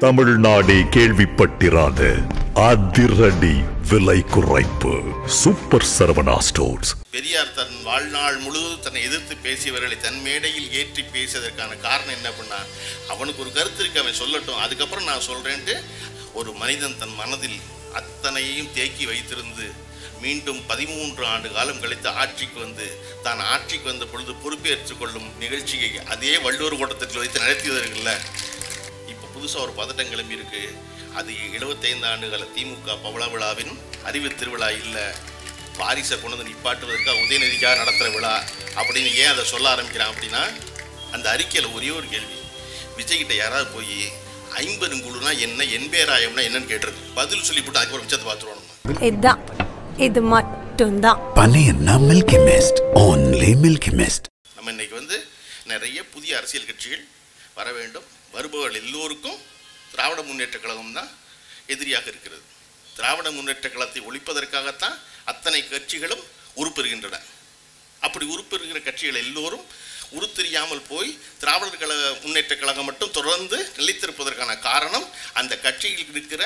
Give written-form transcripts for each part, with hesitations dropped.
தமிழ்நாடே கேள்விப்பட்டிராத அதிரடி விலை குறைப்பு சூப்பர் சரவணா ஸ்டோர்ஸ். பெரியார் தன் வாழ்நாள் முழுவதும் தன்னை எதிர்த்து பேசியவர்களை தன் மேடையில் ஏற்றி பேசியதற்கான காரணம் என்ன பண்ணா, அவனுக்கு ஒரு கருத்து இருக்கு, அவன் சொல்லட்டும், அதுக்கப்புறம் நான் சொல்றேன்ட்டு ஒரு மனிதன் தன் மனதில் அத்தனையையும் தேக்கி வைத்திருந்து மீண்டும் 13 ஆண்டு காலம் கழித்து ஆட்சிக்கு வந்து தான் ஆட்சிக்கு வந்த பொழுது பொறுப்பேற்றுக் கொள்ளும் நிகழ்ச்சியை அதே வள்ளுவர் கூட்டத்தில் வைத்து நடத்தியதற்கில்ல. இப்போ புதுசாக ஒரு பதட்டம் கிளம்பி இருக்கு. அது 75 ஆண்டுகால திமுக பவள விழாவின் அறிவு திருவிழா இல்லை, வாரிசை கொண்டு வந்து நிப்பாட்டுவதற்காக உதயநிதிக்காக நடத்துகிற விழா அப்படின்னு ஏன் அதை சொல்ல ஆரம்பிக்கிறான் அப்படின்னா, அந்த அறிக்கையில் ஒரே ஒரு கேள்வி, விஜய்கிட்ட யாராவது போய் 50 குழுனா என்ன, என்பேராயம்னா என்னன்னு கேட்டிருக்கு, பதில் சொல்லிவிட்டு அதுக்கப்புறம் மிச்சத்தை பார்த்துருவானுங்க. இது மட்டும்தான் பனையன்னா Milky Mist, only Milky Mist. நம்ம இன்னைக்கு வந்து நிறைய புதிய அரசியல் கட்சிகள் வர வேண்டும். வருபவர்கள் எல்லோருக்கும் திராவிட முன்னேற்ற கழகம் தான் எதிரியாக இருக்கிறது. திராவிட முன்னேற்ற கழகத்தை ஒழிப்பதற்காகத்தான் அத்தனை கட்சிகளும் உருப்பெறுகின்றன. அப்படி உருப்பெறுகிற கட்சிகள் எல்லோரும் உருத்தெரியாமல் போய் திராவிடர் கழக முன்னேற்ற கழகம் மட்டும் தொடர்ந்து நிலைத்திருப்பதற்கான காரணம் அந்த கட்சியில் இருக்கிற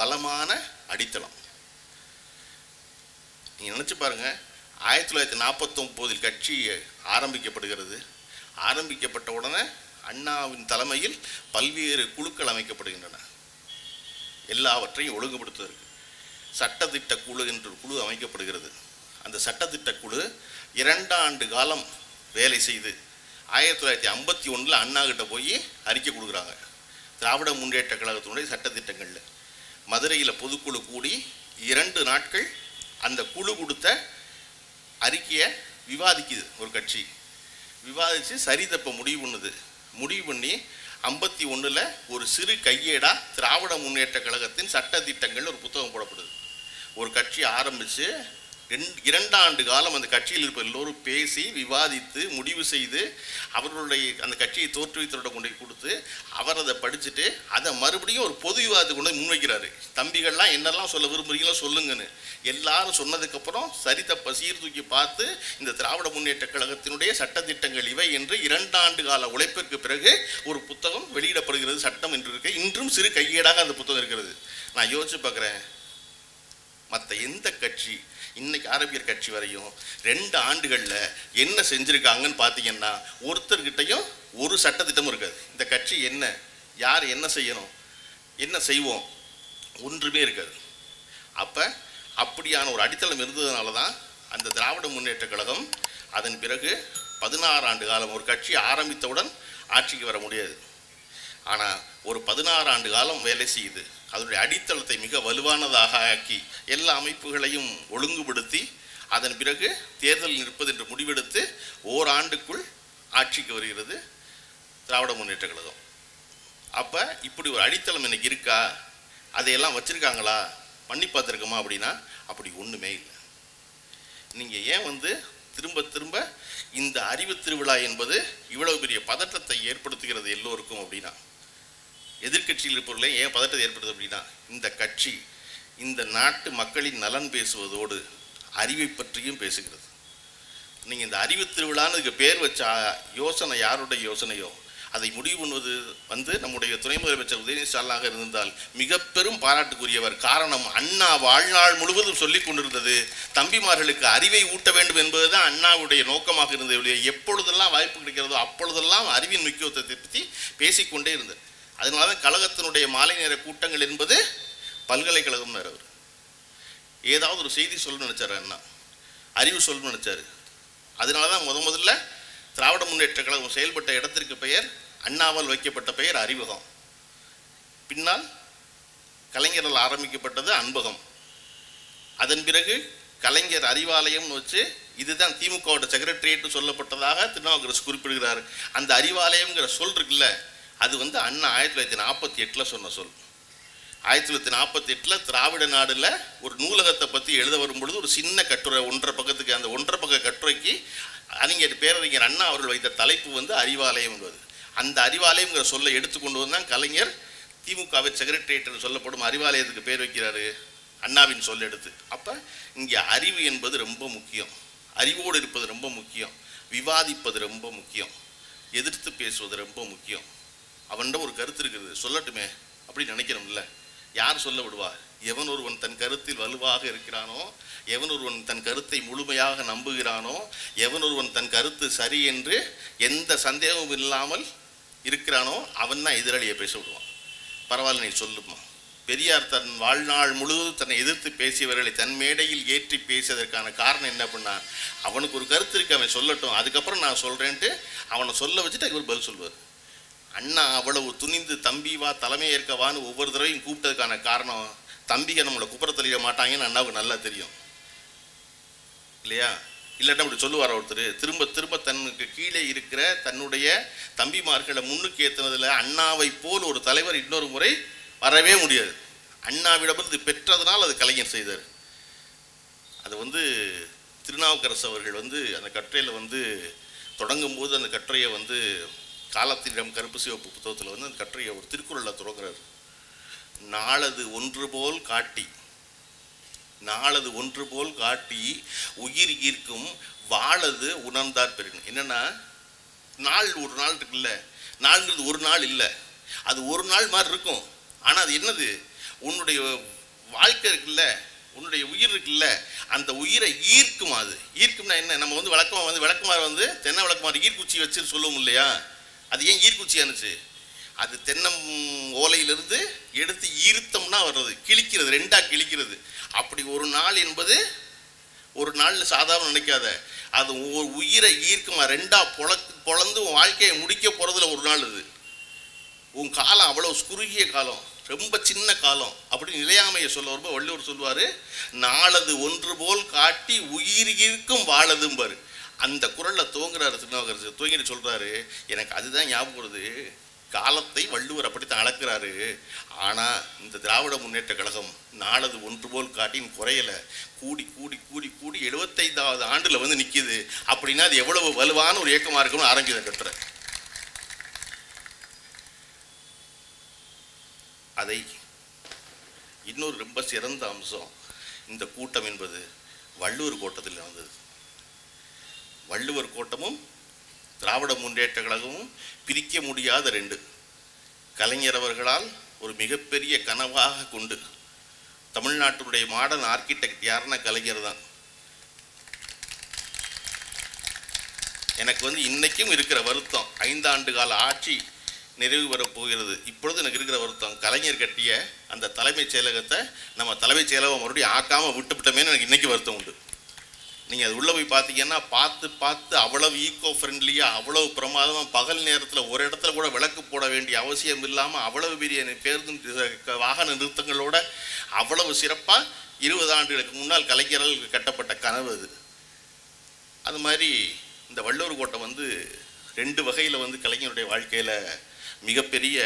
பலமான அடித்தளம். நீங்கள் நினச்சி பாருங்கள், 1949 கட்சி ஆரம்பிக்கப்படுகிறது. ஆரம்பிக்கப்பட்ட உடனே அண்ணாவின் தலைமையில் பல்வேறு குழுக்கள் அமைக்கப்படுகின்றன. எல்லாவற்றையும் ஒழுங்குபடுத்துவதற்கு சட்டத்திட்ட குழு என்ற குழு அமைக்கப்படுகிறது. அந்த சட்டத்திட்ட குழு 2 ஆண்டு காலம் வேலை செய்து 1951 அண்ணா கிட்ட போய் அறிக்கை கொடுக்குறாங்க. திராவிட முன்னேற்ற கழகத்தினுடைய சட்டத்திட்டங்களில் மதுரையில் பொதுக்குழு கூடி 2 நாட்கள் அந்த குழு கொடுத்த அறிக்கையை விவாதிக்குது. ஒரு கட்சி விவாதித்து சரி தப்ப முடிவு பண்ணுது. முடிவு பண்ணி 51 ஒரு சிறு கையேடா திராவிட முன்னேற்ற கழகத்தின் சட்டத்திட்டங்கள் ஒரு புத்தகம் போடப்படுது. ஒரு கட்சி ஆரம்பித்து 2 ஆண்டு காலம் அந்த கட்சியில் இருப்ப எல்லோரும் பேசி விவாதித்து முடிவு செய்து அவர்களுடைய அந்த கட்சியை தோற்றுவித்தரோட கொண்டு கொடுத்து அவர் அதை படிச்சுட்டு அதை மறுபடியும் ஒரு பொது விவாதத்தை கொண்டு முன்வைக்கிறாரு. தம்பிகள்லாம் என்னெல்லாம் சொல்ல விரும்புகிறீங்களோ சொல்லுங்கன்னு எல்லாரும் சொன்னதுக்கப்புறம் சரி தப்ப சீர்தூக்கி பார்த்து இந்த திராவிட முன்னேற்ற கழகத்தினுடைய சட்டத்திட்டங்கள் இவை என்று 2 ஆண்டு கால உழைப்பிற்கு பிறகு ஒரு புத்தகம் வெளியிடப்படுகிறது. சட்டம் என்று இருக்கு. இன்றும் சிறு கையேடாக அந்த புத்தகம் இருக்கிறது. நான் யோசிச்சு பார்க்குறேன், மற்ற எந்த கட்சி இன்னைக்கு ஆரம்பிக்கிற கட்சி வரையும் 2 ஆண்டுகளில் என்ன செஞ்சுருக்காங்கன்னு பார்த்தீங்கன்னா ஒருத்தர்கிட்டையும் ஒரு சட்டத்திட்டமும் இருக்காது. இந்த கட்சி என்ன, யார் என்ன செய்யணும், என்ன செய்வோம், ஒன்றுமே இருக்காது. அப்போ அப்படியான ஒரு அடித்தளம் இருந்ததுனால தான் அந்த திராவிட முன்னேற்ற கழகம் அதன் பிறகு 16 ஆண்டு காலம் ஒரு கட்சி ஆரம்பித்தவுடன் ஆட்சிக்கு வர முடியாது. ஆனால் ஒரு 16 ஆண்டு காலம் வேலை செய்யுது. அதனுடைய அடித்தளத்தை மிக வலுவானதாக ஆக்கி எல்லா அமைப்புகளையும் ஒழுங்குபடுத்தி அதன் பிறகு தேர்தல் நிற்பது என்று முடிவெடுத்து ஓராண்டுக்குள் ஆட்சிக்கு வருகிறது திராவிட முன்னேற்ற கழகம். அப்போ இப்படி ஒரு அடித்தளம் எனக்கு இருக்கா, அதையெல்லாம் வச்சுருக்காங்களா, பண்ணி பார்த்துருக்கோமா அப்படின்னா அப்படி ஒன்றுமே இல்லை. நீங்கள் ஏன் வந்து திரும்ப திரும்ப இந்த அறிவு திருவிழா என்பது இவ்வளவு பெரிய பதட்டத்தை ஏற்படுத்துகிறது எல்லோருக்கும் அப்படின்னா, எதிர்கட்சியில் இருப்பவர்களே ஏன் பதட்டத்தை ஏற்படுது அப்படின்னா, இந்த கட்சி இந்த நாட்டு மக்களின் நலன் பேசுவதோடு அறிவை பற்றியும் பேசுகிறது. நீங்கள் இந்த அறிவு திருவிழான்னு இதுக்கு பேர் வச்ச யோசனை யாருடைய யோசனையோ அதை முடிவு பண்ணுவது வந்து நம்முடைய துணை முதலமைச்சர் உதயநிதி ஸ்டாலினாக இருந்தால் மிக பெரும் பாராட்டுக்குரியவர். காரணம், அண்ணா வாழ்நாள் முழுவதும் சொல்லி கொண்டிருந்தது தம்பிமார்களுக்கு அறிவை ஊட்ட வேண்டும் என்பது தான் அண்ணாவுடைய நோக்கமாக இருந்தது. எப்பொழுதெல்லாம் வாய்ப்பு கிடைக்கிறதோ அப்பொழுதெல்லாம் அறிவின் முக்கியத்துவத்தை பற்றி பேசிக்கொண்டே இருந்தது. அதனால தான் கழகத்தினுடைய மாலை நேர கூட்டங்கள் என்பது பல்கலைக்கழகம் அவர் ஏதாவது ஒரு செய்தி சொல்லணும்னு நினச்சார், அண்ணா அறிவு சொல்லணும்னு நினச்சார். அதனால தான் முதல்ல திராவிட முன்னேற்ற கழகம் செயல்பட்ட இடத்திற்கு பெயர் அண்ணாவால் வைக்கப்பட்ட பெயர் அறிவகம். பின்னால் கலைஞரால் ஆரம்பிக்கப்பட்டது அன்பகம். அதன் பிறகு கலைஞர் அறிவாலயம்னு வச்சு இதுதான் திமுகவோட செக்ரட்டரியேட் சொல்லப்பட்டதாக திருநாவுக்கரசு குறிப்பிடுகிறார். அந்த அறிவாலயம்ங்கிற சொல் இருக்குல்ல, அது வந்து அண்ணா 1948 சொன்ன சொல். 1948 திராவிட நாடுல ஒரு நூலகத்தை பற்றி எழுத வரும்பொழுது ஒரு சின்ன கட்டுரை 1.5 பக்கத்துக்கு, அந்த 1.5 பக்க கட்டுரைக்கு அறிஞர் பேரறிஞர் அண்ணா அவர்கள் வைத்த தலைப்பு வந்து அறிவாலயம் என்பது. அந்த அறிவாலயம்ங்கிற சொல்லை எடுத்துக்கொண்டு வந்தால் கலைஞர் திமுகவின் செக்ரட்டரியேட் சொல்லப்படும் அறிவாலயத்துக்கு பேர் வைக்கிறாரு, அண்ணாவின் சொல் எடுத்து. அப்போ இங்கே அறிவு என்பது ரொம்ப முக்கியம், அறிவோடு இருப்பது ரொம்ப முக்கியம், விவாதிப்பது ரொம்ப முக்கியம், எதிர்த்து பேசுவது ரொம்ப முக்கியம். அவன்கிட்ட ஒரு கருத்து இருக்குது, சொல்லட்டுமே அப்படின்னு நினைக்கிறோம்ல. யார் சொல்ல விடுவா? எவன் ஒருவன் தன் கருத்தில் வலுவாக இருக்கிறானோ, எவன் ஒருவன் தன் கருத்தை முழுமையாக நம்புகிறானோ, எவன் ஒருவன் தன் கருத்து சரி என்று எந்த சந்தேகமும் இல்லாமல் இருக்கிறானோ அவன் தான் எதிராளியை பேச விடுவான். பரவாயில்ல, நீ சொல்லுமா. பெரியார் தன் வாழ்நாள் முழுவதும் தன்னை எதிர்த்து பேசியவர்களை தன் மேடையில் ஏற்றி பேசியதற்கான காரணம் என்ன பண்ணா, அவனுக்கு ஒரு கருத்து இருக்கு, அவன் சொல்லட்டும், அதுக்கப்புறம் நான் சொல்கிறேன்ட்டு அவனை சொல்ல வச்சுட்டு இவர் பதில் சொல்வார். அண்ணா அவ்வளவு துணிந்து தம்பி வா தலைமை ஏற்கவான்னு ஒவ்வொரு தடவையும் கூப்பிட்டதுக்கான காரணம், தம்பியை நம்மளை குப்புற தெளிய மாட்டாங்கன்னு அண்ணாவுக்கு நல்லா தெரியும் இல்லையா? இல்லாட்டா அப்படி சொல்லுவார் ஒருத்தர். திரும்ப திரும்ப தன்னுக்கு கீழே இருக்கிற தன்னுடைய தம்பிமார்களை முன்னுக்கு ஏற்றினதில் அண்ணாவை போல் ஒரு தலைவர் இன்னொரு முறை வரவே முடியாது. அண்ணாவிடமிருந்து பெற்றதுனால் அது கலைஞர் செய்தார். அது திருநாவுக்கரசு அவர்கள் அந்த கட்டுரையில் தொடங்கும் போது அந்த கட்டுரையை காலத்திடம் கருப்பு சிவப்பு புத்தகத்தில் அந்த கட்டுரையை ஒரு திருக்குறளில் தொடங்குறாரு. நாளது ஒன்று போல் காட்டி, நாளது ஒன்று போல் காட்டி உயிர் ஈர்க்கும் வாழது உணர்ந்தார் பெருன். என்னன்னா, நாள் ஒரு நாள் இருக்குல்ல, நாள்ங்கிறது ஒரு நாள் இல்லை, அது ஒரு நாள் மாதிரி இருக்கும். ஆனால் அது என்னது, உன்னுடைய வாழ்க்கை இருக்குல்ல, உன்னுடைய உயிர் இருக்குல்ல, அந்த உயிரை ஈர்க்கும். அது ஈர்க்கும்னா என்ன, நம்ம விளக்குமாறு தென்னை விளக்குமாறு ஈர்க்குச்சி வச்சு சொல்லுவோம் இல்லையா? அது ஏன் ஈர்க்குச்சி ஆனிச்சு? அது தென்னம் ஓலையிலிருந்து எடுத்து ஈர்த்தம்னா வர்றது, கிழிக்கிறது, ரெண்டாக கிழிக்கிறது. அப்படி ஒரு நாள் என்பது ஒரு நாளில் சாதாரண நினைக்காத, அது ஒரு உயிரை ஈர்க்குமா, ரெண்டாக பொழந்து உன் வாழ்க்கையை முடிக்க போகிறதுல ஒரு நாள். இது உன் காலம் அவ்வளோ குறுகிய காலம், ரொம்ப சின்ன காலம். அப்படி நிலையாமையை சொல்ல வரும்போது வள்ளுவர் சொல்வார், நாளது ஒன்று போல் காட்டி உயிர் ஈர்க்கும் வாழதும்பார். அந்த குறளில் துவங்குறாரு திருநாவுக்கரசு. துவங்கிட்டு சொல்கிறாரு, எனக்கு அதுதான் ஞாபகம் வருது, காலத்தை வள்ளுவர் அப்படித்தான் அளக்கிறாரு. ஆனால் இந்த திராவிட முன்னேற்ற கழகம் நாளது ஒன்று போல் காட்டின்னு குறையலை, கூடி கூடி கூடி கூடி 75வது ஆண்டில் நிற்கிது. அப்படின்னா அது எவ்வளவு வலுவான ஒரு இயக்கமாக இருக்குன்னு ஆரம்பித கட்டுற. அதை இன்னொரு ரொம்ப சிறந்த அம்சம், இந்த கூட்டம் என்பது வள்ளுவர் கோட்டத்தில் வந்தது. வள்ளுவர் கோட்டமும் திராவிட முன்னேற்ற கழகமும் பிரிக்க முடியாத ரெண்டு. கலைஞர் அவர்களால் ஒரு மிகப்பெரிய கனவாக கொண்டு, தமிழ்நாட்டினுடைய மாடர்ன் ஆர்கிடெக்ட் யாருன்னா கலைஞர் தான். எனக்கு இன்னைக்கும் இருக்கிற வருத்தம், 5 ஆண்டு கால ஆட்சி நிறைவு வரப்போகிறது. இப்பொழுது எனக்கு இருக்கிற வருத்தம், கலைஞர் கட்டிய அந்த தலைமைச் செயலகத்தை நம்ம தலைமைச் செயலகம் மறுபடியும் ஆக்காமல் விட்டுவிட்டோமேனு எனக்கு இன்றைக்கி வருத்தம் உண்டு. நீங்கள் அது உள்ளே போய் பார்த்தீங்கன்னா பார்த்து அவ்வளவு ஈக்கோ ஃப்ரெண்ட்லியாக, அவ்வளவு பிரமாதமாக, பகல் நேரத்தில் ஒரு இடத்துல கூட விளக்கு போட வேண்டிய அவசியம் இல்லாமல் அவ்வளவு பெரிய பேருந்து வாகன நிறுத்தங்களோட அவ்வளவு சிறப்பாக 20 ஆண்டுகளுக்கு முன்னால் கலைஞரால் கட்டப்பட்ட கனவு அது. அது மாதிரி இந்த வள்ளுவர் கோட்டை 2 வகையில் கலைஞருடைய வாழ்க்கையில் மிகப்பெரிய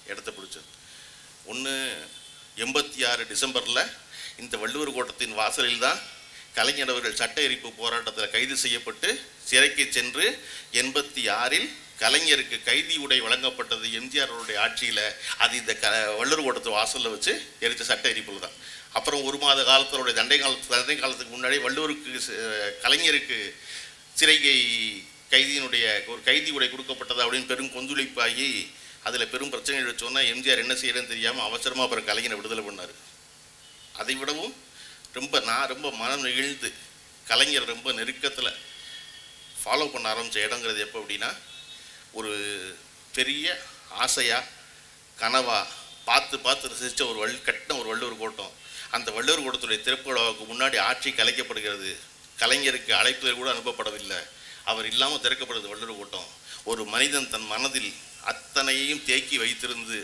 இடத்த பிடிச்சது. ஒன்று, 86 டிசம்பரில் இந்த வள்ளுவர் கோட்டத்தின் வாசலில் தான் கலைஞர் அவர்கள் சட்ட எரிப்பு போராட்டத்தில் கைது செய்யப்பட்டு சிறைக்கு சென்று 86ல் கலைஞருக்கு கைதி உடை வழங்கப்பட்டது எம்ஜிஆர் அவருடைய ஆட்சியில். அது இந்த வள்ளுவர் கோட்டத்து வாசலில் வச்சு எரித்த சட்ட எரிப்பில் தான். அப்புறம் 1 மாத காலத்தினுடைய தண்டை காலத்துக்கு முன்னாடி கலைஞருக்கு சிறைகை கைதியினுடைய ஒரு கைதி உடை கொடுக்கப்பட்டது அப்படின்னு பெரும் கொந்தளிப்பாகி அதில் பெரும் பிரச்சனைகள் வச்சோன்னா எம்ஜிஆர் என்ன செய்யறதுன்னு தெரியாமல் அவசரமாக அப்புறம் கலைஞரை விடுதலை பண்ணார். அதை விடவும் ரொம்ப மனம் நெகிழ்ந்து கலைஞர் ரொம்ப நெருக்கத்தில் ஃபாலோ பண்ண ஆரம்பித்த இடங்கிறது எப்போ அப்படின்னா, ஒரு பெரிய ஆசையாக கனவாக பார்த்து ரசித்த ஒரு வள்ளுவர் கோட்டம். அந்த வள்ளுவர் கோட்டத்துடைய திறப்பு விழாவுக்கு முன்னாடி ஆட்சி கலைக்கப்படுகிறது. கலைஞருக்கு அழைப்புதல் கூட அனுப்பப்படவில்லை. அவர் இல்லாமல் திறக்கப்படுது வள்ளுவர் கோட்டம். ஒரு மனிதன் தன் மனதில் அத்தனையையும் தேக்கி வைத்திருந்து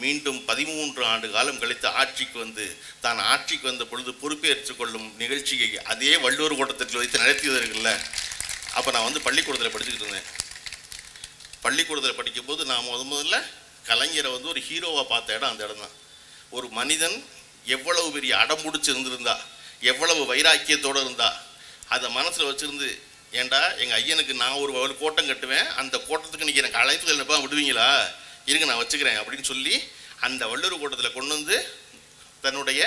மீண்டும் 13 ஆண்டு காலம் கழித்து ஆட்சிக்கு தான் ஆட்சிக்கு வந்த பொழுது பொறுப்பேற்றுக் கொள்ளும் நிகழ்ச்சியை அதே வள்ளுவர் கோட்டத்தில் வைத்து நடத்தியதற்கில்ல. அப்போ நான் பள்ளிக்கூடத்தில் படிச்சுக்கிட்டு இருந்தேன். பள்ளிக்கூடத்தில் படிக்கும்போது நான் முதல்ல கலைஞரை ஒரு ஹீரோவாக பார்த்த இடம் அந்த இடம் தான். ஒரு மனிதன் எவ்வளவு பெரிய அடம் முடிச்சு இருந்திருந்தா, எவ்வளவு வைராக்கியத்தோடு இருந்தா, அதை மனசில் வச்சுருந்து, ஏண்டா எங்கள் ஐயனுக்கு நான் ஒரு கோட்டம் கட்டுவேன், அந்த கோட்டத்துக்கு நீங்கள் எனக்கு அழைப்புகள் என்னப்பா விடுவீங்களா, இருங்க நான் வச்சுக்கிறேன் அப்படின்னு சொல்லி அந்த வள்ளுவர் கோட்டத்தில் கொண்டு தன்னுடைய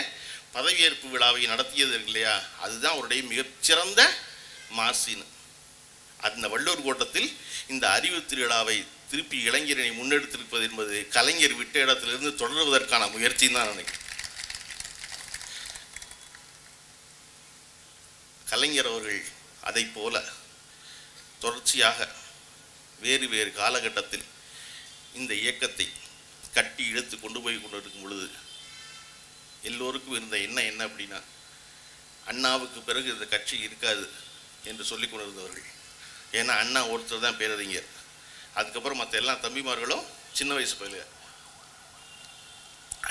பதவியேற்பு விழாவை நடத்தியது இருக்கு இல்லையா, அதுதான் அவருடைய மிகச்சிறந்த மாசின். அந்த வள்ளுவர் கோட்டத்தில் இந்த அறிவு திருவிழாவை திருப்பி இளைஞரை முன்னெடுத்திருப்பது என்பது கலைஞர் விட்ட இடத்திலிருந்து தொடர்வதற்கான முயற்சி தான் நினைக்கிறேன். கலைஞர் அவர்கள் அதை போல தொடர்ச்சியாக வேறு வேறு காலகட்டத்தில் இந்த இயக்கத்தை கட்டி இழுத்து கொண்டு போய் கொண்டிருக்கும் பொழுது எல்லோருக்கும் இருந்த எண்ணம் என்ன அப்படின்னா, அண்ணாவுக்கு பிறகு இந்த கட்சி இருக்காது என்று சொல்லி கொண்டிருந்தவர்கள். ஏன்னா அண்ணா ஒருத்தர் தான் பேரறிஞர், அதுக்கப்புறம் மற்ற எல்லா தம்பிமார்களும் சின்ன வயசு பயில.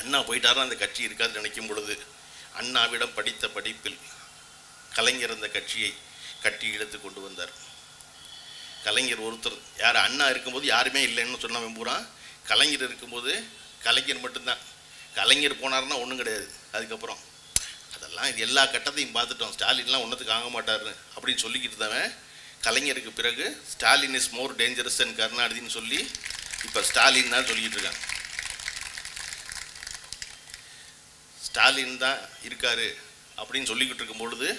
அண்ணா போயிட்டாரா அந்த கட்சி இருக்காதுன்னு நினைக்கும் பொழுது அண்ணாவிடம் படித்த படிப்பில் கலைஞர் அந்த கட்சியை கட்டி இழுத்து கொண்டு வந்தார். கலைஞர் ஒருத்தர், யார் அண்ணா இருக்கும்போது யாருமே இல்லைன்னு சொன்னவன் பூரா கலைஞர் இருக்கும்போது கலைஞர் மட்டும்தான். கலைஞர் போனார்னா ஒன்றும் கிடையாது. அதுக்கப்புறம் அதெல்லாம் இது எல்லா கட்டத்தையும் பார்த்துட்டோம், ஸ்டாலின்லாம் ஒன்றத்துக்கு ஆக மாட்டார் அப்படின்னு சொல்லிக்கிட்டு இருந்தவன் கலைஞருக்கு பிறகு Stalin is more dangerous and கருணாநிதினு சொல்லி இப்போ ஸ்டாலின் தான் சொல்லிக்கிட்டு இருக்காங்க. ஸ்டாலின் தான் இருக்காரு அப்படின்னு சொல்லிக்கிட்டு இருக்கும் பொழுது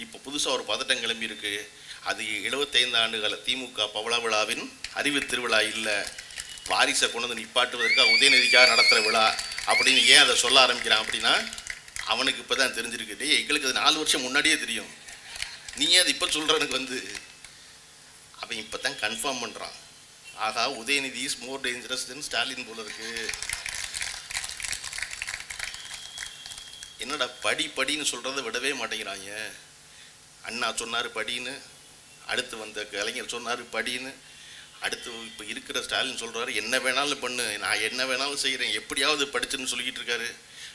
இப்போ புதுசாக ஒரு பதட்டம் கிளம்பி இருக்கு. அது 75 ஆண்டுகால திமுக பவள விழாவின் அறிவு திருவிழா இல்லை, வாரிசை கொண்டு வந்து நிப்பாட்டுவதற்காக உதயநிதிக்காக நடத்துகிற விழா அப்படின்னு ஏன் அதை சொல்ல ஆரம்பிக்கிறான் அப்படின்னா, அவனுக்கு இப்போ தான் தெரிஞ்சிருக்கு. எங்களுக்கு அது 4 வருஷம் முன்னாடியே தெரியும், நீ அது இப்போ சொல்கிறனுக்கு வந்து அவன் இப்போ தான் கன்ஃபார்ம் பண்ணுறான். ஆகா, உதயநிதி இஸ் மோர் டேஞ்சரஸ் தென் ஸ்டாலின் போல இருக்கு. என்னடா படின்னு சொல்கிறத விடவே மாட்டேங்கிறாங்க. அண்ணா சொன்னார் படின்னு, அடுத்து வந்த கலைஞர் சொன்னார் படின்னு, அடுத்து இப்போ இருக்கிற ஸ்டாலின் சொல்கிறாரு என்ன வேணாலும் பண்ணு, நான் என்ன வேணாலும் செய்கிறேன், எப்படியாவது படிச்சுன்னு சொல்லிக்கிட்டு இருக்காரு.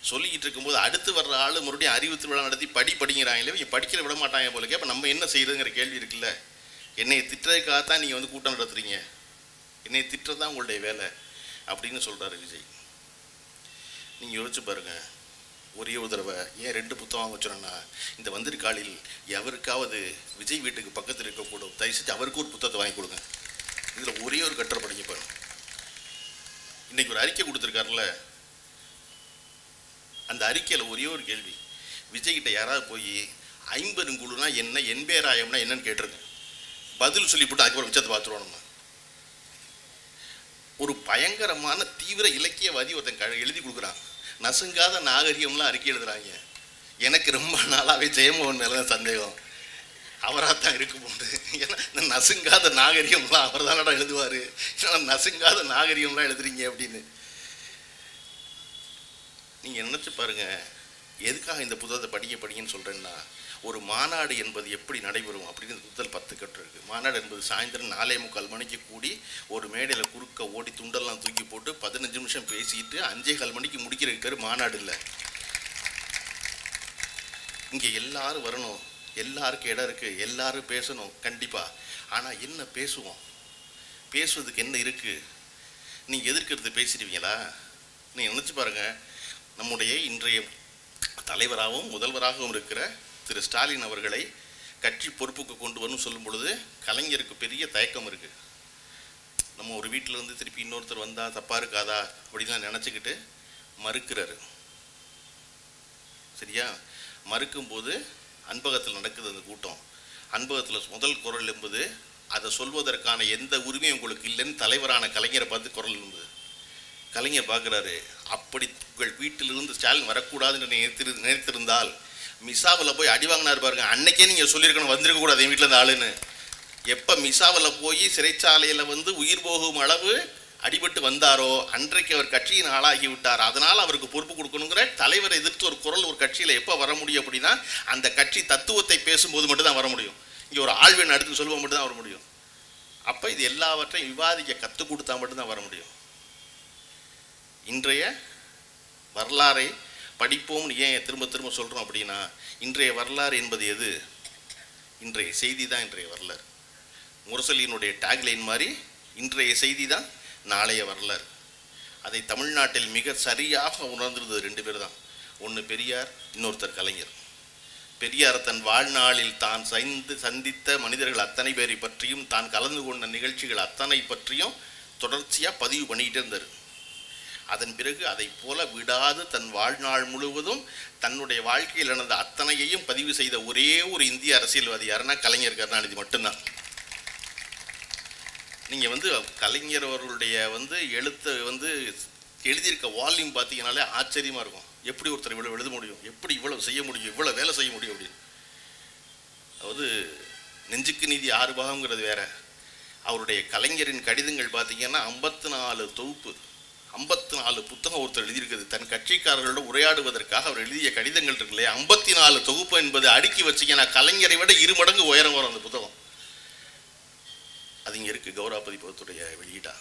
சொல்லிக்கிட்டு இருக்கும்போது அடுத்து வர்ற ஆள் மறுபடியும் அறிவு திருவிழா நடத்தி படிக்கிறாங்களே, இவங்க படிக்கிற விட மாட்டாங்க போலக்கே. அப்போ நம்ம என்ன செய்யுதுங்கிற கேள்வி இருக்குல்ல. என்னை திட்டுறதுக்காகத்தான் நீங்கள் வந்து கூட்டம் நடத்துறீங்க, என்னை திட்டுறதான் உங்களுடைய வேலை அப்படின்னு சொல்கிறாரு விஜய். நீங்கள் யோசிச்சு பாருங்கள், ஒரே ஒரு தடவை ஏன் 2 புத்தகம் வாங்க வச்சோன்னா, இந்த வந்திருக்காளில் எவருக்காவது விஜய் வீட்டுக்கு பக்கத்தில் இருக்கக்கூடும், தயவுசெய்து அவருக்கு ஒரு புத்தகத்தை வாங்கி கொடுங்க. இதில் ஒரே ஒரு கட்டுரை படிக்க பாருங்க. இன்னைக்கு ஒரு அறிக்கை கொடுத்துருக்காருல, அந்த அறிக்கையில் ஒரே ஒரு கேள்வி, விஜய்கிட்ட யாராவது போய் 50 குழுனா என்ன, என்பேராயம்னா என்னன்னு கேட்டிருக்கேன், பதில் சொல்லிவிட்டு அதுக்கப்புறம் மிச்சத்தை பார்த்துருவோம். நம்ம ஒரு பயங்கரமான தீவிர இலக்கியவாதி ஒருத்தன் எழுதி கொடுக்குறான், நசுங்காத நாகரிகம்லாம் அறிக்கை எழுதுறாங்க. எனக்கு ரொம்ப நாளாகவே ஜெயமோகன் மேலே தான் சந்தேகம், அவராக தான் இருக்கும் போது. ஏன்னா இந்த நசுங்காத நாகரிகம்லாம் அவர் தானடா எழுதுவார், நசுங்காத நாகரிகம்லாம் எழுதுறீங்க அப்படின்னு. நீங்கள் நினச்சி பாருங்கள், எதுக்காக இந்த புத்தகத்தை படிங்கன்னு சொல்கிறேன்னா, ஒரு மாநாடு என்பது எப்படி நடைபெறும் அப்படின்னு முதல் 10 கட்டு இருக்குது. மாநாடு என்பது சாயந்தரம் 4:45 மணிக்கு கூடி ஒரு மேடையில் குறுக்க ஓடி துண்டெல்லாம் தூக்கி போட்டு 15 நிமிஷம் பேசிட்டு 5:15 மணிக்கு முடிக்கிற மாநாடு இல்லை. இங்கே எல்லாரும் வரணும், எல்லாருக்கும் இடம் இருக்குது, எல்லாரும் பேசணும் கண்டிப்பாக. ஆனால் என்ன பேசுவோம், பேசுவதுக்கு என்ன இருக்குது? நீங்கள் எதிர்க்கிறது பேசிடுவீங்களா? நீங்கள் நினச்சி பாருங்கள், நம்முடைய இன்றைய தலைவராகவும் முதல்வராகவும் இருக்கிற திரு ஸ்டாலின் அவர்களை கட்சி பொறுப்புக்கு கொண்டு வரணும் சொல்லும் பொழுது கலைஞருக்கு பெரிய தயக்கம் இருக்குது. நம்ம ஒரு வீட்டிலேருந்து திருப்பி இன்னொருத்தர் வந்தால் தப்பாக இருக்காதா அப்படின்லாம் நினச்சிக்கிட்டு மறுக்கிறாரு. சரியா? மறுக்கும்போது அன்பகத்தில் நடக்குது அந்த கூட்டம். அன்பகத்தில் முதல் குரல் என்பது, அதை சொல்வதற்கான எந்த உரிமையும் உங்களுக்கு இல்லைன்னு தலைவரான கலைஞரை பார்த்து குரல் என்பது. கலைஞர் பார்க்குறாரு, அப்படி உங்கள் வீட்டிலிருந்து ஸ்டாலின் வரக்கூடாதுன்னு நினைத்திருந்தால் மிசாவில் போய் அடி வாங்கினார் பாருங்க, அன்னைக்கே நீங்கள் சொல்லியிருக்கணும் வந்திருக்கக்கூடாது என் வீட்டில் இருந்த ஆளுன்னு. எப்போ மிசாவில் போய் சிறைச்சாலையில் வந்து உயிர் போகும் அளவு அடிபட்டு வந்தாரோ அன்றைக்கு அவர் கட்சியின் ஆளாகி விட்டார். அதனால் அவருக்கு பொறுப்பு கொடுக்கணுங்கிற தலைவரை எதிர்த்து ஒரு குரல் ஒரு கட்சியில் எப்போ வர முடியும் அப்படின்னா, அந்த கட்சி தத்துவத்தை பேசும்போது மட்டும்தான் வர முடியும். இங்கே ஒரு ஆழ்வின் அடுத்து சொல்லுவோம் மட்டும்தான் வர முடியும். அப்போ இது எல்லாவற்றையும் விவாதிக்க கற்றுக் கொடுத்தா மட்டும்தான் வர முடியும். இன்றைய வரலாறை படிப்போம்னு ஏன் திரும்ப திரும்ப சொல்கிறோம் அப்படின்னா, இன்றைய வரலாறு என்பது எது? இன்றைய செய்தி தான் இன்றைய வரலாறு. முரசொலியினுடைய டேக்லைன் மாதிரி இன்றைய செய்தி தான் நாளைய வரலாறு. அதை தமிழ்நாட்டில் மிக சரியாக உணர்ந்திருந்தது 2 பேர் தான். ஒன்று பெரியார், இன்னொருத்தர் கலைஞர். பெரியார் தன் வாழ்நாளில் தான் சந்தித்த மனிதர்கள் அத்தனை பேரை பற்றியும் தான் கலந்து கொண்ட நிகழ்ச்சிகள் அத்தனை பற்றியும் தொடர்ச்சியாக பதிவு பண்ணிக்கிட்டே இருந்தார். அதன் பிறகு அதை போல விடாது தன் வாழ்நாள் முழுவதும் தன்னுடைய வாழ்க்கையில் நடந்த அத்தனையையும் பதிவு செய்த ஒரே ஒரு இந்திய அரசியல்வாதி யாருன்னா கலைஞர் கருணாநிதி மட்டும்தான். நீங்கள் வந்து கலைஞர் அவர்களுடைய வந்து எழுத்தை வந்து எழுதியிருக்க வால்யூம் பார்த்தீங்கன்னாலே ஆச்சரியமாக இருக்கும். எப்படி ஒருத்தர் இவ்வளோ எழுத முடியும், எப்படி இவ்வளோ செய்ய முடியும், இவ்வளோ வேலை செய்ய முடியும் அப்படின்னு. அதாவது நெஞ்சுக்கு நீதி 6 பாகங்கிறது வேற. அவருடைய கலைஞரின் கடிதங்கள் பார்த்தீங்கன்னா 54 தொகுப்பு, 54 புத்தகம் ஒருத்தர் எழுதியிருக்குது. தன் கட்சிக்காரர்களோட உரையாடுவதற்காக அவர் எழுதிய கடிதங்கள் இருக்கு இல்லையா, 54 தொகுப்பு என்பது அடுக்கி வச்சிங்கன்னா கலைஞரை விட 2 மடங்கு உயரம் வரும் அந்த புத்தகம். அது இங்கே இருக்குது, கௌரவ பதிப்பகத்துடைய வெளியீடா.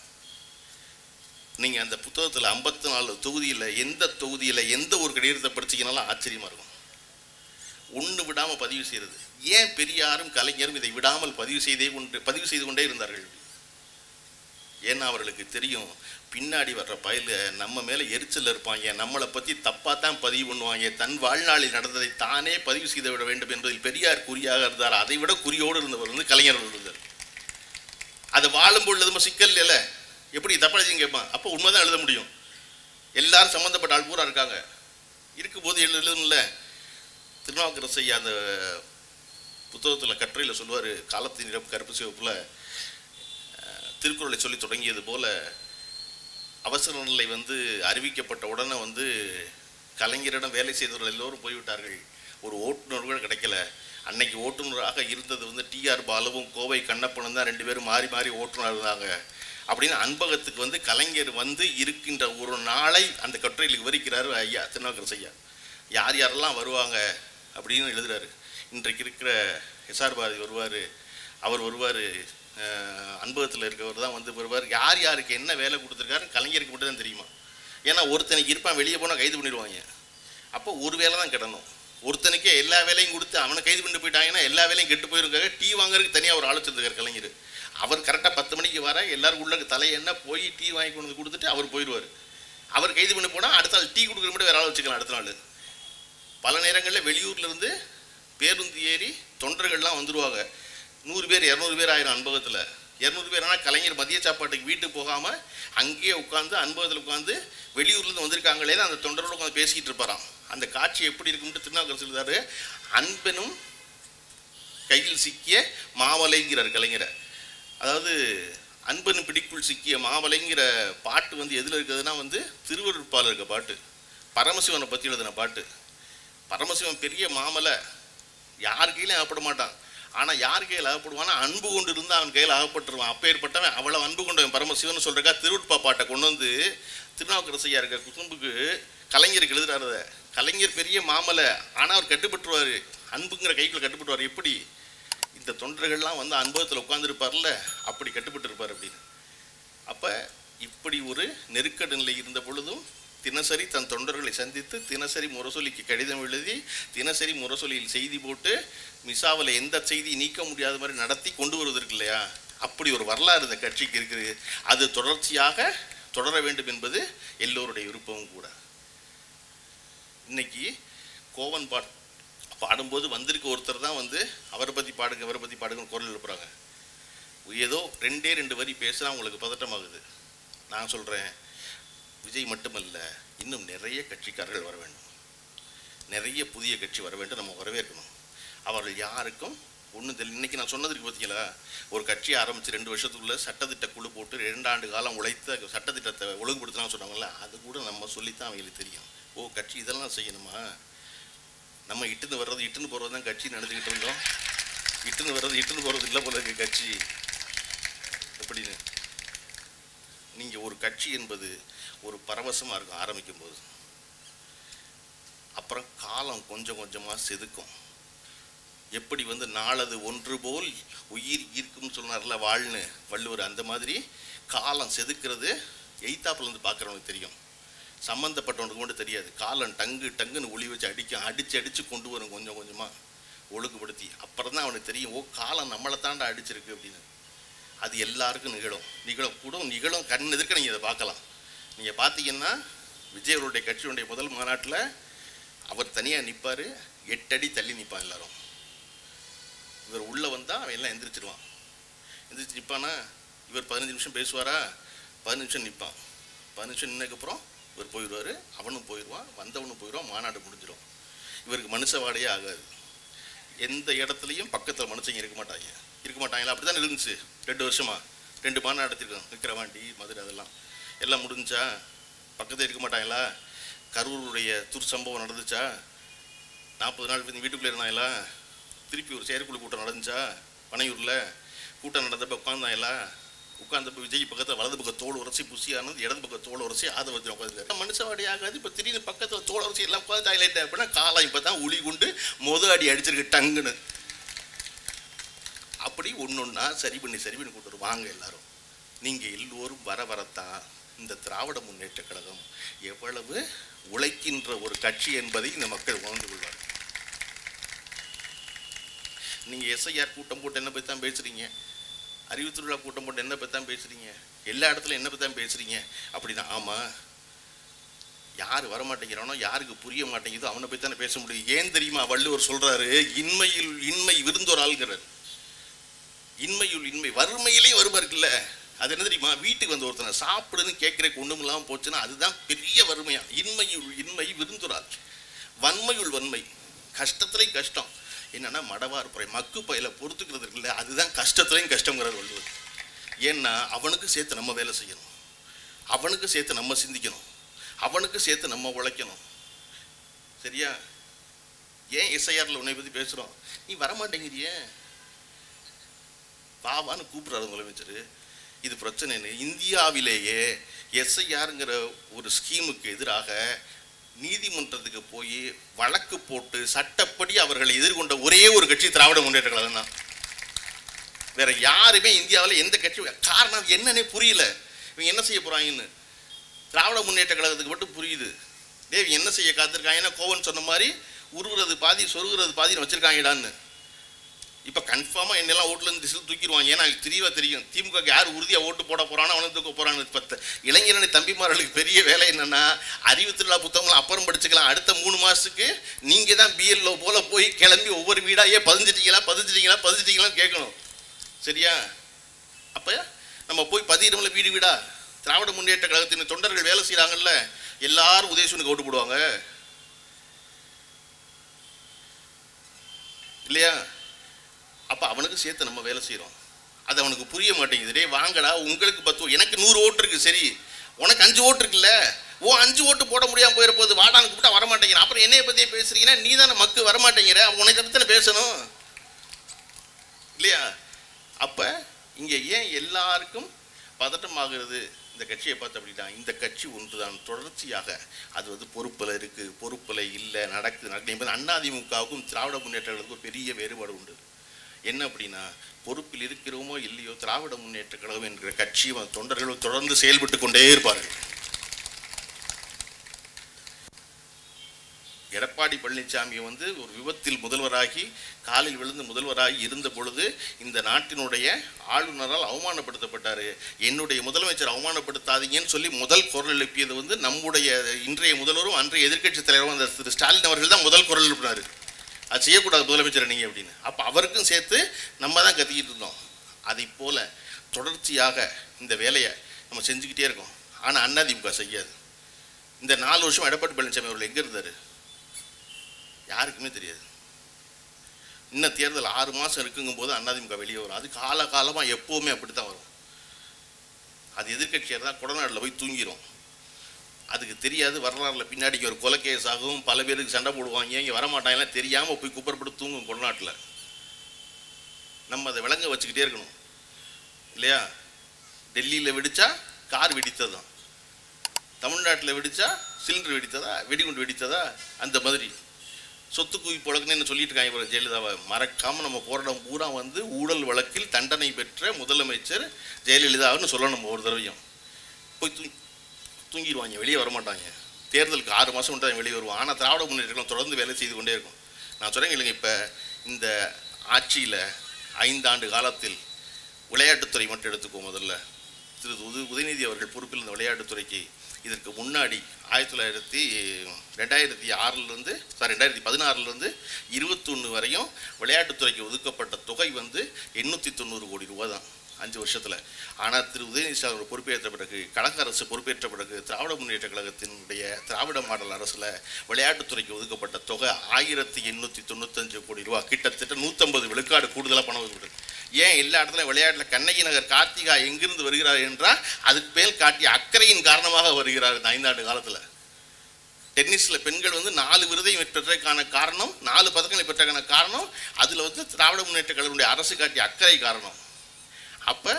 நீங்கள் அந்த புத்தகத்தில் 54 தொகுதியில் எந்த தொகுதியில் எந்த ஒரு கடிதத்தை படிச்சிங்கனாலும் ஆச்சரியமாக இருக்கும். ஒன்று விடாமல் பதிவு செய்கிறது. ஏன் பெரியாரும் கலைஞரும் இதை விடாமல் பதிவு செய்து கொண்டே இருந்தார்கள்? ஏன்னா அவர்களுக்கு தெரியும், பின்னாடி வர்ற பயல நம்ம மேலே எரிச்சல் இருப்பாங்க, நம்மளை பற்றி தப்பாக தான் பதிவு பண்ணுவாங்க. தன் வாழ்நாளில் நடந்ததை தானே பதிவு செய்து விட வேண்டும் என்பதில் பெரியார் குறியாக இருந்தார். அதை விட குறியோடு இருந்தவர் வந்து கலைஞர் இருந்தார். அது வாழும் பொழுது சிக்கல் இல்லை, எப்படி தப்பா எழுதிங்க கேட்பான். அப்போ உண்மைதான் எழுத முடியும். எல்லாரும் சம்மந்தப்பட்ட ஆள் பூரா இருக்காங்க, இருக்கும்போது எழுதணும்ல. திருநாவுக்கரசு ஐயா அந்த புத்தகத்தில் கட்டுரையில் சொல்லுவார், காலத்தின் நிறம் கருப்பு சிவப்பில் திருக்குறளை சொல்லி தொடங்கியது போல் அவசர நிலை வந்து அறிவிக்கப்பட்ட உடனே வந்து கலைஞரிடம் வேலை செய்தவர்கள் எல்லோரும் போய்விட்டார்கள். ஒரு ஓட்டுநர் கூட கிடைக்கல. அன்னைக்கு ஓட்டுநராக இருந்தது வந்து டிஆர் பாலுவும் கோவை கண்ணப்பனும் தான், 2 பேரும் மாறி மாறி ஓட்டுநர் இருந்தாங்க அப்படின்னு அன்பகத்துக்கு வந்து கலைஞர் வந்து இருக்கின்ற ஒரு நாளை அந்த கட்டுரையில் விவரிக்கிறார் ஐயா திருநாவுக்கரசு ஐயா. யார் யாரெல்லாம் வருவாங்க அப்படின்னு எழுதுறாரு. இன்றைக்கு இருக்கிற எஸ்ஆர் பாரதி வருவார், அவர் வருவார், அன்பகத்தில் இருக்கவர் தான் வந்து வருவார். யார் யாருக்கு என்ன வேலை கொடுத்துருக்காரு கலைஞருக்கு மட்டும் தான் தெரியுமா. ஏன்னா ஒருத்தனுக்கு இருப்பான், வெளியே போனால் கைது பண்ணிடுவாங்க. அப்போ ஒரு வேலை தான் கிடணும். ஒருத்தனுக்கே எல்லா வேலையும் கொடுத்து அவனை கைது பண்ணி போயிட்டாங்கன்னா எல்லா வேலையும் கெட்டு போயிருக்காங்க. டீ வாங்குறதுக்கு தனியாக ஒரு ஆலோசிச்சிருக்கார் கலைஞர். அவர் கரெக்டாக 10 மணிக்கு வர எல்லாரும் உள்ள தலையெண்ண போய் டீ வாங்கி கொண்டு வந்து கொடுத்துட்டு அவர் போயிடுவார். அவர் கைது பண்ணி போனால் அடுத்த நாள் டீ கொடுக்குற மட்டும் வேற ஆள் வச்சுக்கலாம். அடுத்த நாள் பல நேரங்களில் வெளியூர்லேருந்து பேருந்து ஏறி தொண்டர்கள்லாம் வந்துடுவாங்க. 100 பேர் 200 பேர் ஆயிரம் அன்பகத்தில். 200 பேர் ஆனால் கலைஞர் மதிய சாப்பாட்டுக்கு வீட்டுக்கு போகாமல் அங்கேயே உட்காந்து அன்பகத்தில் உட்காந்து வெளியூர்லேருந்து வந்திருக்காங்களே அந்த தொண்டரோடு உட்காந்து பேசிக்கிட்டு இருப்பாராம். அந்த காட்சி எப்படி இருக்கும்ட்டு திருநாவுக்கரசு சொல்றாரு. அன்பனும் கையில் சிக்கிய மாவலைங்கிறார் கலைஞரை. அதாவது அன்பனும் பிடிக்குள் சிக்கிய மாவலைங்கிற பாட்டு வந்து எதில் இருக்குதுன்னா வந்து திருவருட்பால் இருக்க பாட்டு, பரமசிவனை பற்றி எழுதின பாட்டு. பரமசிவன் பெரிய மாமலை, யார் கையிலும் அகப்பட மாட்டான். ஆனால் யார் கையில் அகப்படுவான்னா அன்பு கொண்டு இருந்தால் அவன் கையில் அகப்பட்டுருவான். அப்பேற்பட்டவன் அவ்வளோ அன்பு கொண்டவன் பரமசிவன் சொல்கிறக்கா திருவருட்பா பாட்டை கொண்டு வந்து திருநாவுக்கரசு ஐயா இருக்க குசும்புக்கு கலைஞருக்கு எழுதுறாரு. கலைஞர் பெரிய மாமலை, ஆனால் அவர் கட்டுப்பட்டுருவார், அன்புங்கிற கைக்குள்ள கட்டுப்பட்டுருவார். எப்படி இந்த தொண்டர்கள்லாம் வந்து அனுபவத்தில் உட்கார்ந்துருப்பார்ல, அப்படி கட்டுப்பட்டு இருப்பார் அப்படின்னு. அப்போ இப்படி ஒரு நெருக்கடி நிலை இருந்த பொழுதும் தினசரி தன் தொண்டர்களை சந்தித்து தினசரி முரசொலிக்கு கடிதம் எழுதி தினசரி முரசொலியில் செய்தி போட்டு மிசாவில் எந்த செய்தி நீக்க முடியாத மாதிரி நடத்தி கொண்டு வருவதற்கு இல்லையா, அப்படி ஒரு வரலாறு இந்த கட்சிக்கு இருக்குது. அது தொடர்ச்சியாக தொடர வேண்டும் என்பது எல்லோருடைய விருப்பமும் கூட. இன்னைக்கு கோவன் பாடும்போது வந்திருக்க ஒருத்தர் தான் வந்து அவரை பற்றி பாடுங்க அவரை பற்றி பாடுங்கன்னு குரல் எழுப்புறாங்க. ஏதோ 2 வரி பேசுனா அவங்களுக்கு பதட்டமாகுது. நான் சொல்கிறேன், விஜய் மட்டுமல்ல, இன்னும் நிறைய கட்சிக்காரர்கள் வர வேண்டும், நிறைய புதிய கட்சி வர வேண்டும், நம்ம வரவேற்கணும். அவர்கள் யாருக்கும் ஒன்றும் தெரியல. இன்றைக்கி நான் சொன்னதுக்கு பார்த்தீங்களா, ஒரு கட்சி ஆரம்பித்து 2 வருஷத்துக்குள்ளே சட்டத்திட்ட குழு போட்டு 2 ஆண்டு காலம் உழைத்த சட்டத்திட்டத்தை ஒழுங்குபடுத்தினா சொன்னாங்கல்ல, அது கூட நம்ம சொல்லித்தான் அவங்களுக்கு தெரியும். ஓ, கட்சி இதெல்லாம் செய்யணுமா, நம்ம இட்டுன்னு வர்றது இட்டுன்னு போகிறது தான் கட்சி நடந்துக்கிட்டு இருந்தோம், இட்டுன்னு வர்றது இட்டுன்னு போகிறது இல்லை போல இருக்கு கட்சி எப்படின்னு. நீங்கள் ஒரு கட்சி என்பது ஒரு பரவசமாக இருக்கும் ஆரம்பிக்கும் போது, அப்புறம் காலம் கொஞ்சம் கொஞ்சமாக செதுக்கும். எப்படி வந்து நாளது ஒன்று போல் உயிர் ஈர்க்கும்னு சொன்னார்ல வாழ்னு வள்ளுவர், அந்த மாதிரி காலம் செதுக்கிறது எய்த்தாப்புலேருந்து பார்க்குறவனுக்கு தெரியும், சம்மந்தப்பட்டவனுக்கு மட்டும் தெரியாது. காலம் டங்குன்னு ஒளி வச்சு அடித்து கொண்டு வரும் கொஞ்சம் கொஞ்சமாக ஒழுங்குபடுத்தி. அப்புறம் தான் அவனுக்கு தெரியும், ஓ காலம் நம்மளை தாண்டா அடிச்சிருக்கு அப்படின்னு. அது எல்லாருக்கும் நிகழும் கண் எதிர்க்க நீங்கள் இதை பார்க்கலாம். நீங்கள் பார்த்தீங்கன்னா விஜய் அவருடைய கட்சியுடைய முதல் மாநாட்டில் அவர் தனியாக நிற்பார், 8 அடி தள்ளி நிற்பான் எல்லாரும். இவர் உள்ளே வந்தால் அவன் எல்லாம் எந்திரிச்சிடுவான். எந்திரிச்சு நிற்பானா, இவர் 15 நிமிஷம் பேசுவாரா, 15 நிமிஷம் நிற்பான். 15 நிமிஷம் நின்னதுக்கப்புறம் இவர் போயிடுவார், அவனும் போயிடுவான், வந்தவனும் போயிடுவான், மாநாடு முடிஞ்சிடும். இவருக்கு மனுஷவாடையே ஆகாது. எந்த இடத்துலையும் பக்கத்தில் மனுஷங்க இருக்க மாட்டாங்களா? அப்படி தான் இருந்துச்சு 2 வருஷமா. 2 மாநாடு நடத்திருக்கோம். விக்கிரவாண்டி, மதுரை, அதெல்லாம் எல்லாம் முடிஞ்சா? பக்கத்தில் இருக்க மாட்டாங்களா? கரூருடைய துர்சம்பவம் நடந்துச்சா? 40 நாள் வீட்டுக்குள்ளே இருந்தாங்களா? திருப்பி ஒரு செயற்குழு கூட்டம் நடந்துச்சா? பனையூரில் கூட்டம் நடந்தப்போ உட்காந்தாங்களா? உட்காந்தப்போ விஜய் பக்கத்தில் வலது பக்கம் தோல் உரசி புசியானது, இடது பக்கம் தோல் உரசி ஆதவத்தில் உட்காந்துருக்காரு. மனுஷவாடி ஆகாது. இப்போ திடீர்னு பக்கத்தில் தோல் உரசி எல்லாம் உட்காந்து டாய்லெட் அப்படின்னா காலம் இப்போ தான் உளி கொண்டு அடி அடிச்சிருக்கு டங்குன்னு. அப்படி ஒன்றா சரி பண்ணி கொண்டு வருவாங்க எல்லாரும். நீங்கள் எல்லோரும் வரத்தான் இந்த திராவிட முன்னேற்ற கழகம் எவ்வளவு உழைக்கின்ற ஒரு கட்சி என்பதை இந்த மக்கள் உணர்ந்து கொள்வார்கள். நீங்கள் எஸ்ஐஆர் கூட்டம் போட்டு என்ன பற்றி தான் பேசுகிறீங்க, அறிவு திருவிழா கூட்டம் போட்டு என்ன பற்றி தான் பேசுகிறீங்க, எல்லா இடத்துல என்ன பற்றி தான் பேசுகிறீங்க அப்படின்னா, ஆமாம், யார் வரமாட்டேங்கிறானோ, யாருக்கு புரிய மாட்டேங்குதோ அவனை பற்றி தானே பேச முடியும். ஏன் தெரியுமா? வள்ளுவர் சொல்கிறாரு, இன்மையில் இன்மை விருந்தோராள்ங்கிறார். இன்மையுள் இன்மை, வறுமையிலே வறுமை இருக்குல்ல, அது என்ன தெரியுமா? வீட்டுக்கு வந்து ஒருத்தனை சாப்பிடுன்னு கேட்குறக்கு ஒன்றும் இல்லாமல் போச்சுன்னா அதுதான் பெரிய வறுமையா. இன்மையுள் இன்மை விருந்துராள், வன்மையுள் வன்மை, கஷ்டத்துலேயும் கஷ்டம். என்னன்னா மடவார் புறை மக்கு பயில பொறுத்துக்கிறது இருக்குல்ல, அதுதான் கஷ்டத்துலேயும் கஷ்டங்கிறார் வள்ளுவர். ஏன்னா அவனுக்கு சேர்த்து நம்ம வேலை செய்யணும், அவனுக்கு சேர்த்து நம்ம சிந்திக்கணும், அவனுக்கு சேர்த்து நம்ம உழைக்கணும். சரியா? ஏன் எஸ்ஐஆரில் உன்னை பற்றி பேசுகிறோம்? நீ வரமாட்டேங்கிறிய, பாவான்னு கூப்பிட்றாரு முதலமைச்சர். இது பிரச்சனைன்னு இந்தியாவிலேயே எஸ்ஐஆருங்கிற ஒரு ஸ்கீமுக்கு எதிராக நீதிமன்றத்துக்கு போய் வழக்கு போட்டு சட்டப்படி அவர்களை எதிர்கொண்ட ஒரே ஒரு கட்சி திராவிட முன்னேற்ற கழகம் தான். வேற யாருமே இந்தியாவில் எந்த கட்சி, காரணம் என்னன்னே புரியல. இவங்க என்ன செய்ய போறாங்கன்னு திராவிட முன்னேற்ற கழகத்துக்கு மட்டும் புரியுது. தேவி என்ன செய்ய காத்திருக்காங்கன்னா, கோவன் சொன்ன மாதிரி உருவுறது பாதி சொருகிறது பாதின்னு வச்சிருக்காங்கடான்னு. இப்போ கன்ஃபார்மாக என்னெல்லாம் ஓட்டுலேருந்து டிசில் தூக்கிடுவாங்க. ஏன்னா எனக்கு தெரியவா தெரியும் திமுக யார் உறுதியாக ஓட்டு போட போகிறானோ அவனை தூக்க போகிறான்னு. இப்போ இளைஞரணி தம்பிமார்களுக்கு பெரிய வேலை என்னென்னா, அறிவு திருவிழா புத்தகங்களும் அப்புறம் படிச்சுக்கலாம். அடுத்த 3 மாதத்துக்கு நீங்கள் தான் பிஎல்ஓ போல் போய் கிளம்பி ஒவ்வொரு வீடாக பதிஞ்சிட்டீங்களான்னு கேட்கணும். சரியா? அப்போ நம்ம போய் பதியிடமில்ல வீடு வீடா திராவிட முன்னேற்ற கழகத்தின் தொண்டர்கள் வேலை செய்கிறாங்கல்ல, எல்லாரும் உதயசூனுக்கு ஓட்டு போடுவாங்க இல்லையா? அப்போ அவனுக்கு சேர்த்து நம்ம வேலை செய்கிறோம். அது அவனுக்கு புரிய மாட்டேங்குது. டே வாங்கடா, உங்களுக்கு 10, எனக்கு 100 ஓட்டு இருக்குது, சரி உனக்கு 5 ஓட்டு இருக்குல்ல, 5 ஓட்டு போட முடியாமல் போயிட போகுது, வாடான்னு கூப்பிட்டா வரமாட்டேங்கிற. அப்புறம் என்னைய பற்றியே பேசுறீங்கன்னா, நீ தானே மக்கு வரமாட்டேங்கிற, உனக்கு தானே பேசணும் இல்லையா? அப்போ இங்கே ஏன் எல்லாருக்கும் பதட்டமாகிறது இந்த கட்சியை பார்த்து அப்படின்னா, இந்த கட்சி ஒன்று தான் தொடர்ச்சியாக அது பொறுப்பில் இருக்குது, பொறுப்பில் இல்லை, நடக்குது என்பது. அதிமுகவுக்கும் திராவிட முன்னேற்றங்களுக்கும் பெரிய வேறுபாடு உண்டு. என்ன அப்படின்னா, பொறுப்பில் இருக்கிறோமோ இல்லையோ திராவிட முன்னேற்ற கழகம் என்கிற கட்சியும் தொண்டர்களும் தொடர்ந்து செயல்பட்டு கொண்டே இருப்பார்கள். எடப்பாடி பழனிசாமி ஒரு விபத்தில் முதல்வராகி காலில் விழுந்து முதல்வராகி இருந்த பொழுது இந்த நாட்டினுடைய ஆளுநரால் அவமானப்படுத்தப்பட்டார். என்னுடைய முதலமைச்சர் அவமானப்படுத்தாதீங்கன்னு சொல்லி முதல் குரல் எழுப்பியது நம்முடைய இன்றைய முதல்வரும் அன்றைய எதிர்க்கட்சி தலைவரும் அந்த திரு ஸ்டாலின் அவர்கள் தான் முதல் குரல் எழுப்பினார். அது செய்யக்கூடாது முதலமைச்சர் நீங்கள் அப்படின்னு. அப்போ அவருக்கும் சேர்த்து நம்ம தான் கத்திக்கிட்டு இருந்தோம். அதை போல் தொடர்ச்சியாக இந்த வேலையை நம்ம செஞ்சுக்கிட்டே இருக்கோம். ஆனால் அதிமுக செய்யாது. இந்த 4 வருஷம் எடப்பாடி பழனிசாமி அவர்கள் எங்கே இருந்தார் யாருக்குமே தெரியாது. இன்னும் தேர்தல் 6 மாதம் இருக்குங்கும் போது அதிமுக வெளியே வரும். அது காலகாலமாக எப்போவுமே அப்படி தான் வரும். அது எதிர்கட்சியாக தான் கொடநாட்டில் போய் தூங்கிடும். அதுக்கு தெரியாது. வரலாறுல பின்னாடிக்கு ஒரு கொலை கேஸ் ஆகும், பல பேருக்கு சண்டை போடுவாங்க, இங்கே வரமாட்டாங்கலாம் தெரியாமல் போய் குப்பரப்பட்டு தூங்கும் கொடநாட்டில். நம்ம அதை விளங்க வச்சுக்கிட்டே இருக்கணும் இல்லையா? டெல்லியில் வெடித்தா கார் வெடித்ததான், தமிழ்நாட்டில் வெடித்தா சிலிண்டர் வெடித்ததா, வெடிகுண்டு வெடித்ததா, அந்த மாதிரி சொத்து குவிப்பு வழக்குன்னு சொல்லிட்டு இருக்காங்க ஜெயலலிதாவை. மறக்காமல் நம்ம போராட்டம் பூரா ஊழல் வழக்கில் தண்டனை பெற்ற முதலமைச்சர் ஜெயலலிதான்னு சொல்லணும். ஒரு தடவையும் போய் தூங்கிடுவாங்க, வெளியே வரமாட்டாங்க. தேர்தலுக்கு 6 மாதம் மட்டும் வெளியே வருவோம். ஆனால் திராவிட முன்னேற்றம் தொடர்ந்து வேலை செய்து கொண்டே இருக்கும். நான் சொல்கிறேன் இல்லைங்க, இப்போ இந்த ஆட்சியில் 5 ஆண்டு காலத்தில் விளையாட்டுத்துறை மட்டும் எடுத்துக்குவோம். முதல்ல திரு உதயநிதி அவர்கள் பொறுப்பில் இந்த விளையாட்டுத்துறைக்கு இதற்கு முன்னாடி 2016 21 வரையும் விளையாட்டுத்துறைக்கு ஒதுக்கப்பட்ட தொகை 890 கோடி ரூபா தான் 5 வருஷத்தில். ஆனால் திரு உதயநிதி ஸ்டாலின் பொறுப்பேற்ற பிறகு, கழக அரசு பொறுப்பேற்ற பிறகு திராவிட முன்னேற்ற கழகத்தினுடைய திராவிட மாடல் அரசில் விளையாட்டுத்துறைக்கு ஒதுக்கப்பட்ட தொகை 1895 கோடி ரூபா, கிட்டத்தட்ட 150 விழுக்காடு கூடுதலாக பணம் ஒதுக்கப்பட்டது. ஏன் எல்லா இடத்துலையும் விளையாட்டில் கண்ணகி நகர் கார்த்திகா எங்கிருந்து வருகிறார் என்றால் அதுக்கு மேல் காட்டிய அக்கறையின் காரணமாக வருகிறார். இந்த 5 ஆண்டு காலத்தில் டென்னிஸில் பெண்கள் 4 விருதையும் பெற்றதற்கான காரணம், 4 பதக்கங்களை பெற்றதுக்கான காரணம் அதில் திராவிட முன்னேற்ற கழகத்தினுடைய அரசு காட்டிய அக்கறை காரணம். அப்போ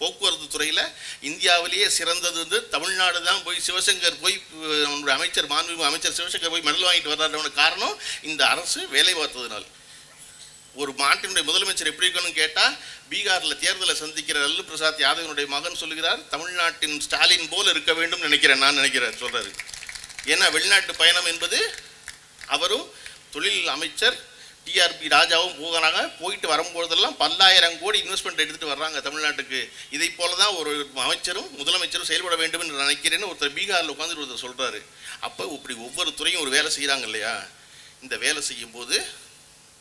போக்குவரத்து துறையில் இந்தியாவிலேயே சிறந்தது தமிழ்நாடு தான். போய் சிவசங்கர் போய் நம்முடைய அமைச்சர் மாண்புமிகு அமைச்சர் சிவசங்கர் போய் மெடல் வாங்கிட்டு வர்றாருன்னு காரணம் இந்த அரசு வேலை பார்த்ததுனால். ஒரு மாட்டினுடைய முதலமைச்சர் எப்படி இருக்கணும்னு கேட்டால், பீகாரில் தேர்தலை சந்திக்கிற லல்லு பிரசாத் யாதவனுடைய மகன் சொல்லுகிறார், தமிழ்நாட்டின் ஸ்டாலின் போல் இருக்க வேண்டும் நான் நினைக்கிறேன் சொல்கிறாரு. ஏன்னா வெளிநாட்டு பயணம் என்பது அவரும் தொழில் அமைச்சர் டிஆர்பி ராஜாவும் போயிட்டு வரும்போதெல்லாம் 10,000 கோடி இன்வெஸ்ட்மெண்ட் எடுத்துகிட்டு வர்றாங்க தமிழ்நாட்டுக்கு. இதை போல தான் ஒரு அமைச்சரும் முதலமைச்சரும் செயல்பட வேண்டும் என்று நினைக்கிறேன்னு ஒருத்தர் பீகாரில் உட்காந்துட்டு ஒருத்தர் சொல்கிறாரு. அப்போ இப்படி ஒவ்வொரு துறையும் ஒரு வேலை செய்கிறாங்க இல்லையா? இந்த வேலை செய்யும்போது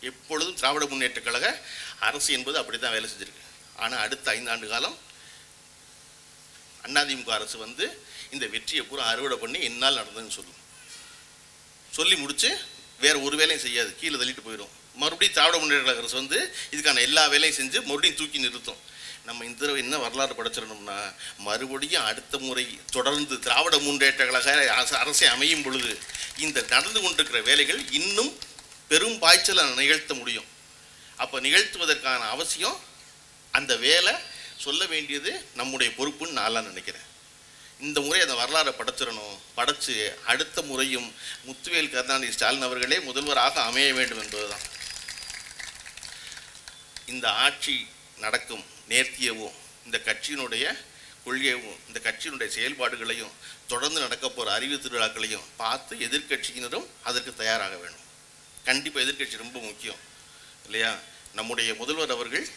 எப்பொழுதும் திராவிட முன்னேற்ற கழக அரசு என்பது அப்படி தான் வேலை செஞ்சுருக்கு. ஆனால் அடுத்த 5 ஆண்டு காலம் அதிமுக அரசு இந்த வெற்றியை பூரா அறுவடை பண்ணி என்னால் நடந்ததுன்னு சொல்லி முடிச்சு வேறு ஒரு வேலையும் செய்யாது, கீழே தள்ளிட்டு போயிடும். மறுபடியும் திராவிட முன்னேற்ற கழக அரசு இதுக்கான எல்லா வேலையும் செஞ்சு மறுபடியும் தூக்கி நிறுத்தும். நம்ம இந்த தடவை என்ன வரலாறு படைச்சிடணும்னா, மறுபடியும் அடுத்த முறை தொடர்ந்து திராவிட முன்னேற்ற கழக அரசை அமையும் பொழுது இந்த நடந்து கொண்டிருக்கிற வேலைகள் இன்னும் பெரும் பாய்ச்சலை நிகழ்த்த முடியும். அப்போ நிகழ்த்துவதற்கான அவசியம், அந்த வேலை சொல்ல வேண்டியது நம்முடைய பொறுப்புன்னு நான் நினைக்கிறேன். இந்த முறை அந்த வரலாறை படைச்சு அடுத்த முறையும் முத்துவேல் கருணாநிதி ஸ்டாலின் அவர்களே முதல்வராக அமைய வேண்டும் என்பதுதான். இந்த ஆட்சி நடக்கும் நேர்த்தியவும் இந்த கட்சியினுடைய கொள்கையவும் இந்த கட்சியினுடைய செயல்பாடுகளையும் தொடர்ந்து நடக்க போகிற அறிவு திருவிழாக்களையும் பார்த்து எதிர்கட்சியினரும் அதற்கு தயாராக வேண்டும். கண்டிப்பாக எதிர்கட்சி ரொம்ப முக்கியம் இல்லையா? நம்முடைய முதல்வர் அவர்கள்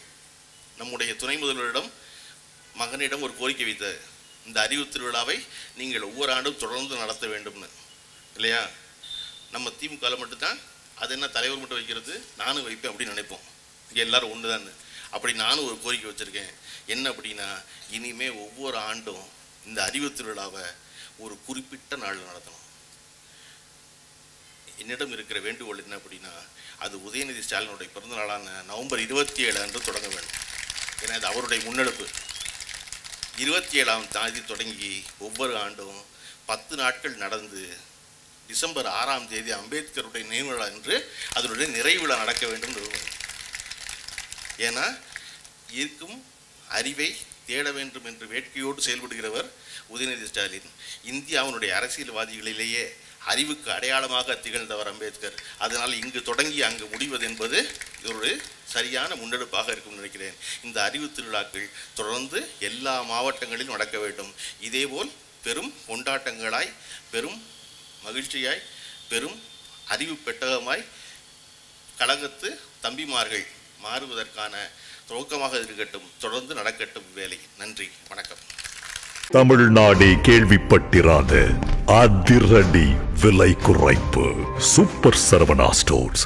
நம்முடைய துணை முதல்வரிடம் மகனிடம் ஒரு கோரிக்கை வைத்தார், இந்த அறிவு திருவிழாவை நீங்கள் ஒவ்வொரு ஆண்டும் தொடர்ந்து நடத்த வேண்டும்னு இல்லையா? நம்ம திமுகவில் மட்டும்தான் அது என்ன தலைவர் மட்டும் வைக்கிறது, நானும் வைப்பேன் அப்படின்னு நினைப்போம். இங்கே எல்லோரும் ஒன்று தான். அப்படி நானும் ஒரு கோரிக்கை வச்சுருக்கேன். என்ன அப்படின்னா, இனிமேல் ஒவ்வொரு ஆண்டும் இந்த அறிவு திருவிழாவை ஒரு குறிப்பிட்ட நாளில் நடத்தணும். என்னிடம் இருக்கிற வேண்டுகோள் என்ன அப்படின்னா, அது உதயநிதி ஸ்டாலினுடைய பிறந்த நாளான நவம்பர் 27 அன்று தொடங்க வேண்டும். ஏன்னா அது அவருடைய முன்னெடுப்பு. 27ஆம் தேதி தொடங்கி ஒவ்வொரு ஆண்டும் 10 நாட்கள் நடந்து டிசம்பர் 6ஆம் தேதி அம்பேத்கருடைய நினைவு விழா என்று அதனுடைய நிறைவு விழா நடக்க வேண்டும். ஏன்னா இருக்கும் அறிவை தேட வேண்டும் என்று வேட்கையோடு செயல்படுகிறவர் உதயநிதி ஸ்டாலின். இந்தியாவினுடைய அரசியல்வாதிகளிலேயே அறிவுக்கு அடையாளமாக திகழ்ந்தவர் அம்பேத்கர். அதனால் இங்கு தொடங்கி அங்கு முடிவது என்பது ஒரு சரியான முன்னெடுப்பாக இருக்கும் நினைக்கிறேன். இந்த அறிவு திருவிழாக்கள் தொடர்ந்து எல்லா மாவட்டங்களிலும் நடக்க வேண்டும். இதேபோல் பெரும் கொண்டாட்டங்களாய், பெரும் மகிழ்ச்சியாய், பெரும் அறிவு பெட்டகமாய் கழகத்து தம்பிமார்கள் மாறுவதற்கான துவக்கமாக இருக்கட்டும். தொடர்ந்து நடக்கட்டும் வேலை. நன்றி, வணக்கம். தமிழ்நாடே கேள்விப்பட்டிராத அதிரடி விலை குறைப்பு சூப்பர் சரவணா ஸ்டோர்ஸ்.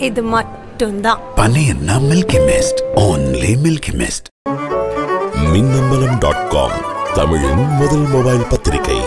இது மட்டும்தான். Panayyanna Milky Mist. Only Milky Mist. மின்னம்பலம்.com தமிழின் முதல் மொபைல் பத்திரிகை.